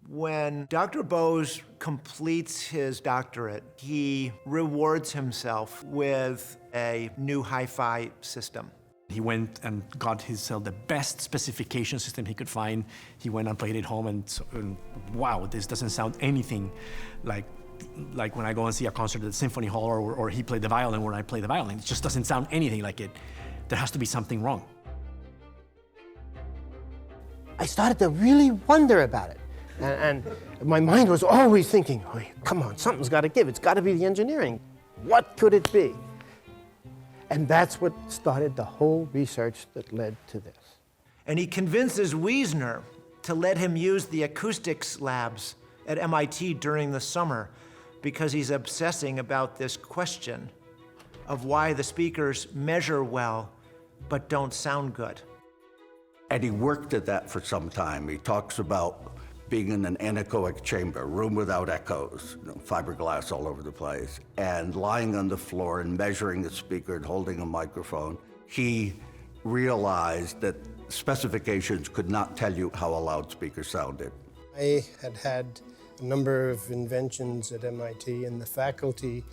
When Dr. Bose completes his doctorate, he rewards himself with a new hi-fi system. He went and got himself the best specification system he could find. He went and played it home, and wow, this doesn't sound anything like when I go and see a concert at the Symphony Hall, or he played the violin when I play the violin. It just doesn't sound anything like it. There has to be something wrong. I started to really wonder about it. And my mind was always thinking, oh, come on, something's got to give. It's got to be the engineering. What could it be? And that's what started the whole research that led to this. And he convinces Wiesner to let him use the acoustics labs at MIT during the summer because he's obsessing about this question of why the speakers measure well but don't sound good. And he worked at that for some time. He talks about being in an anechoic chamber, room without echoes, fiberglass all over the place, and lying on the floor and measuring a speaker and holding a microphone. He realized that specifications could not tell you how a loudspeaker sounded. I had a number of inventions at MIT, and the faculty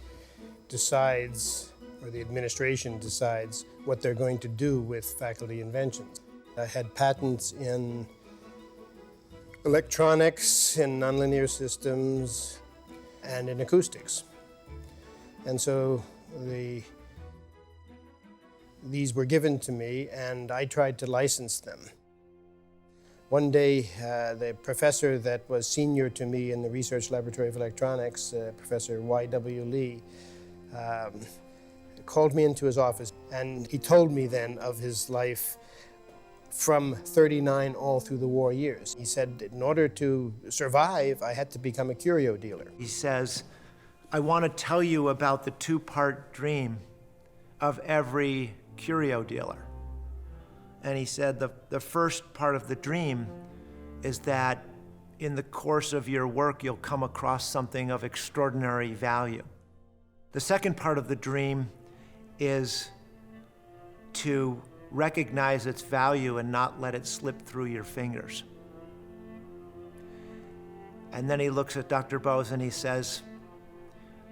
decides, or the administration decides, what they're going to do with faculty inventions. I had patents in electronics, in nonlinear systems, and in acoustics. And so these were given to me, and I tried to license them. One day, the professor that was senior to me in the Research Laboratory of Electronics, Professor Y.W. Lee, called me into his office, and he told me then of his life from '39 all through the war years. He said, in order to survive, I had to become a curio dealer. He says, I want to tell you about the two-part dream of every curio dealer. And he said the first part of the dream is that in the course of your work, you'll come across something of extraordinary value. The second part of the dream is to recognize its value and not let it slip through your fingers. And then he looks at Dr. Bose and he says,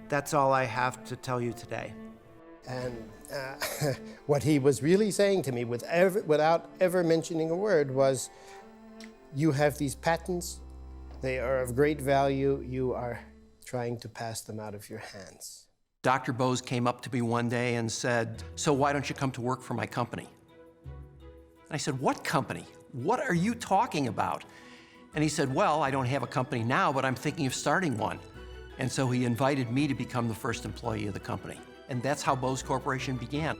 that's all I have to tell you today. And what he was really saying to me without ever mentioning a word was, you have these patents, they are of great value, you are trying to pass them out of your hands. Dr. Bose came up to me one day and said, so why don't you come to work for my company? And I said, what company? What are you talking about? And he said, well, I don't have a company now, but I'm thinking of starting one. And so he invited me to become the first employee of the company. And that's how Bose Corporation began.